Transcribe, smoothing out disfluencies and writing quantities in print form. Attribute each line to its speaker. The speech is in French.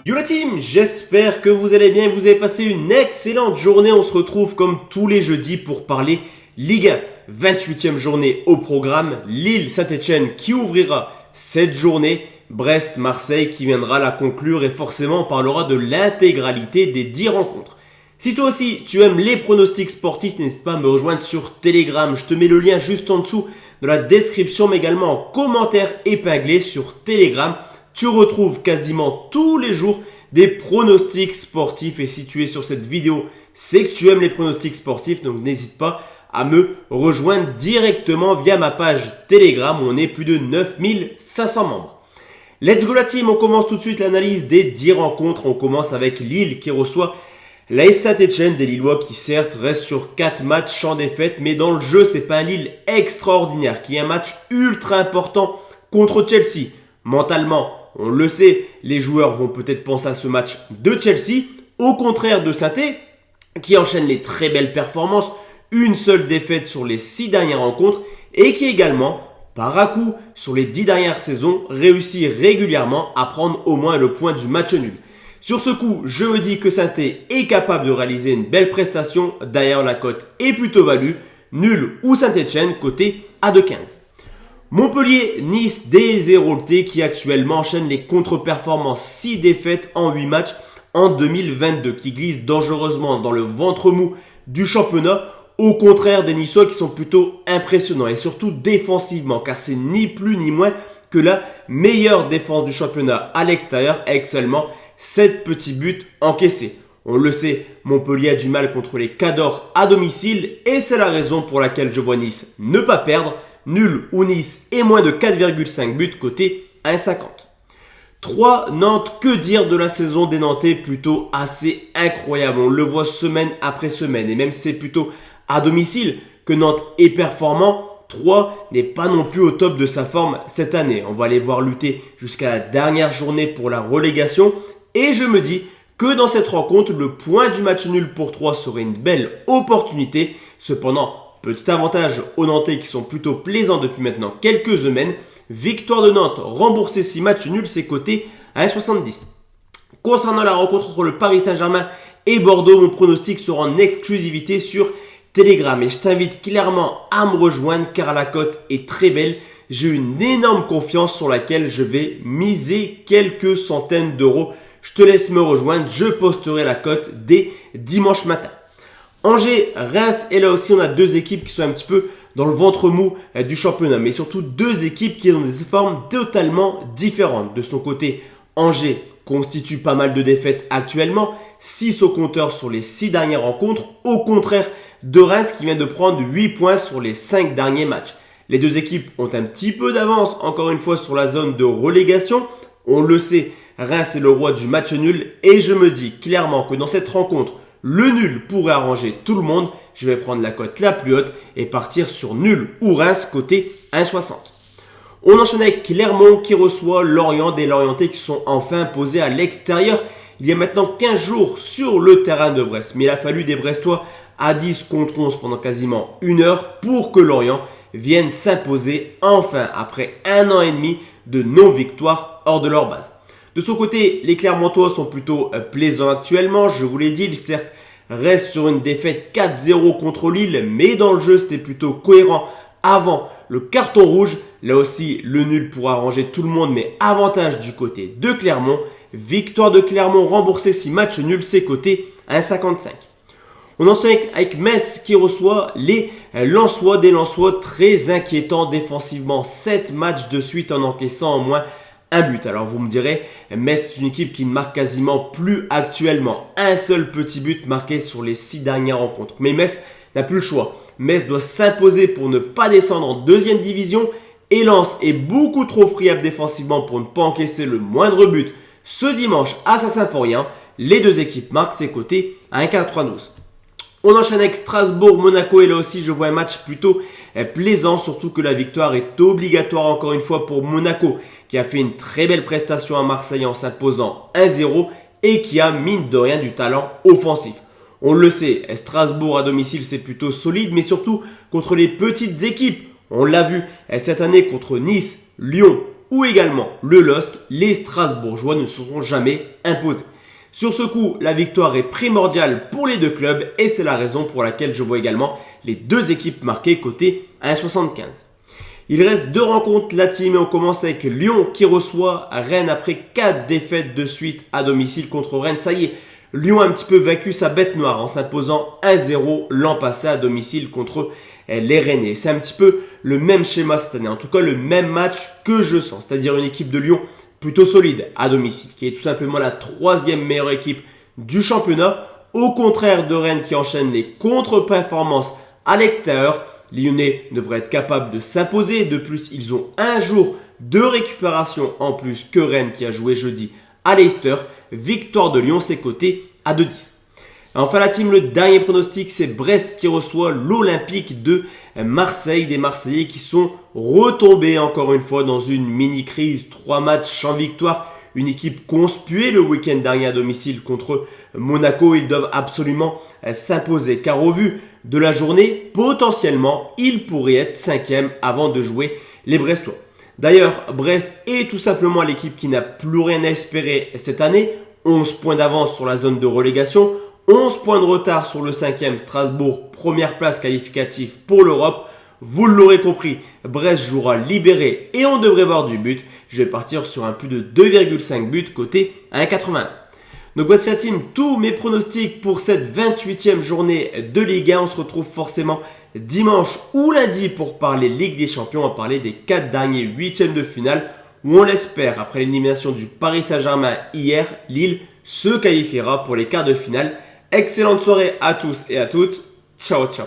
Speaker 1: Yo la team, j'espère que vous allez bien et que vous avez passé une excellente journée. On se retrouve comme tous les jeudis pour parler Ligue 1. 28e journée au programme. Lille-Saint-Etienne qui ouvrira cette journée. Brest-Marseille qui viendra la conclure et forcément on parlera de l'intégralité des 10 rencontres. Si toi aussi tu aimes les pronostics sportifs, n'hésite pas à me rejoindre sur Telegram. Je te mets le lien juste en dessous de la description mais également en commentaire épinglé sur Telegram. Tu retrouves quasiment tous les jours des pronostics sportifs et si tu es sur cette vidéo, c'est que tu aimes les pronostics sportifs, donc n'hésite pas à me rejoindre directement via ma page Telegram où on est plus de 9500 membres. Let's go la team, on commence tout de suite l'analyse des 10 rencontres. On commence avec Lille qui reçoit l'AS Saint-Etienne, des Lillois qui certes restent sur 4 matchs sans défaite, mais dans le jeu c'est pas un Lille extraordinaire qui est un match ultra important contre Chelsea. Mentalement, on le sait, les joueurs vont peut-être penser à ce match de Chelsea, au contraire de Saint-Etienne qui enchaîne les très belles performances, une seule défaite sur les 6 dernières rencontres et qui également, par à coup, sur les 10 dernières saisons, réussit régulièrement à prendre au moins le point du match nul. Sur ce coup, je me dis que Saint-Etienne est capable de réaliser une belle prestation, d'ailleurs la cote est plutôt value, nul ou Saint-Etienne, coté à 2,15. Montpellier-Nice des Héroltais qui actuellement enchaîne les contre-performances, 6 défaites en 8 matchs en 2022, qui glissent dangereusement dans le ventre mou du championnat, au contraire des Niçois qui sont plutôt impressionnants et surtout défensivement, car c'est ni plus ni moins que la meilleure défense du championnat à l'extérieur avec seulement 7 petits buts encaissés. On le sait, Montpellier a du mal contre les Cadors à domicile et c'est la raison pour laquelle je vois Nice ne pas perdre. Nul ou Nice et moins de 4,5 buts côté 1,50. 3 Nantes, que dire de la saison des Nantais, plutôt assez incroyable. On le voit semaine après semaine et même si c'est plutôt à domicile que Nantes est performant, 3 n'est pas non plus au top de sa forme cette année. On va les voir lutter jusqu'à la dernière journée pour la relégation et je me dis que dans cette rencontre, le point du match nul pour 3 serait une belle opportunité. Cependant, petit avantage aux Nantais qui sont plutôt plaisants depuis maintenant quelques semaines. Victoire de Nantes, remboursé 6 matchs nuls, c'est coté à 1,70. Concernant la rencontre entre le Paris Saint-Germain et Bordeaux, mon pronostic sera en exclusivité sur Telegram. Et je t'invite clairement à me rejoindre car la cote est très belle. J'ai une énorme confiance sur laquelle je vais miser quelques centaines d'euros. Je te laisse me rejoindre, je posterai la cote dès dimanche matin. Angers, Reims, et là aussi on a deux équipes qui sont un petit peu dans le ventre mou du championnat, mais surtout deux équipes qui ont des formes totalement différentes. De son côté, Angers constitue pas mal de défaites actuellement, 6 au compteur sur les 6 dernières rencontres, au contraire de Reims qui vient de prendre 8 points sur les 5 derniers matchs. Les deux équipes ont un petit peu d'avance, encore une fois, sur la zone de relégation. On le sait, Reims est le roi du match nul et je me dis clairement que dans cette rencontre, le nul pourrait arranger tout le monde. Je vais prendre la cote la plus haute et partir sur nul ou Reims côté 1,60. On enchaîne avec Clermont qui reçoit Lorient, des Lorientais qui sont enfin posés à l'extérieur. Il y a maintenant 15 jours sur le terrain de Brest. Mais il a fallu des Brestois à 10 contre 11 pendant quasiment une heure pour que Lorient vienne s'imposer enfin après 1 an et demi de non-victoire hors de leur base. De son côté, les Clermontois sont plutôt plaisants actuellement. Je vous l'ai dit, ils certes restent sur une défaite 4-0 contre Lille, mais dans le jeu, c'était plutôt cohérent avant le carton rouge. Là aussi, le nul pourra arranger tout le monde, mais avantage du côté de Clermont. Victoire de Clermont remboursée si match nul, c'est coté à 1,55. On enchaîne avec Metz qui reçoit les Lensois, des Lensois très inquiétants défensivement. 7 matchs de suite en encaissant au moins un but. Alors vous me direz, Metz c'est une équipe qui ne marque quasiment plus actuellement. Un seul petit but marqué sur les 6 dernières rencontres. Mais Metz n'a plus le choix. Metz doit s'imposer pour ne pas descendre en deuxième division. Et Lens est beaucoup trop friable défensivement pour ne pas encaisser le moindre but. Ce dimanche à Saint-Symphorien, les deux équipes marquent ses côtés à 1,92. On enchaîne avec Strasbourg-Monaco et là aussi je vois un match plutôt plaisant, surtout que la victoire est obligatoire encore une fois pour Monaco qui a fait une très belle prestation à Marseille en s'imposant 1-0 et qui a mine de rien du talent offensif. On le sait, Strasbourg à domicile c'est plutôt solide mais surtout contre les petites équipes. On l'a vu cette année contre Nice, Lyon ou également le LOSC, les Strasbourgeois ne se sont jamais imposés. Sur ce coup, la victoire est primordiale pour les deux clubs et c'est la raison pour laquelle je vois également les deux équipes marquées côté 1,75. Il reste deux rencontres la team et on commence avec Lyon qui reçoit Rennes après 4 défaites de suite à domicile contre Rennes. Ça y est, Lyon a un petit peu vaincu sa bête noire en s'imposant 1-0 l'an passé à domicile contre les Rennais. C'est un petit peu le même schéma cette année, en tout cas le même match que je sens, c'est-à-dire une équipe de Lyon plutôt solide à domicile, qui est tout simplement la 3e meilleure équipe du championnat, au contraire de Rennes qui enchaîne les contre-performances à l'extérieur. Les Lyonnais devraient être capables de s'imposer. De plus, ils ont un jour de récupération en plus que Rennes qui a joué jeudi à Leicester. Victoire de Lyon, c'est coté à 2,10. Enfin la team, le dernier pronostic, c'est Brest qui reçoit l'Olympique de Marseille. Des Marseillais qui sont retombés encore une fois dans une mini-crise. 3 matchs sans victoire. Une équipe conspuée le week-end dernier à domicile contre Monaco. Ils doivent absolument s'imposer car au vu de la journée, potentiellement, ils pourraient être 5e avant de jouer les Brestois. D'ailleurs, Brest est tout simplement l'équipe qui n'a plus rien à espérer cette année. 11 points d'avance sur la zone de relégation, 11 points de retard sur le 5e Strasbourg, première place qualificative pour l'Europe. Vous l'aurez compris, Brest jouera libéré et on devrait voir du but. Je vais partir sur un plus de 2,5 buts côté 1,81. Donc voici la team, tous mes pronostics pour cette 28e journée de Ligue 1. On se retrouve forcément dimanche ou lundi pour parler Ligue des Champions. On va parler des 4 derniers 8e de finale où on l'espère, après l'élimination du Paris Saint-Germain hier, Lille se qualifiera pour les quarts de finale. Excellente soirée à tous et à toutes. Ciao, ciao.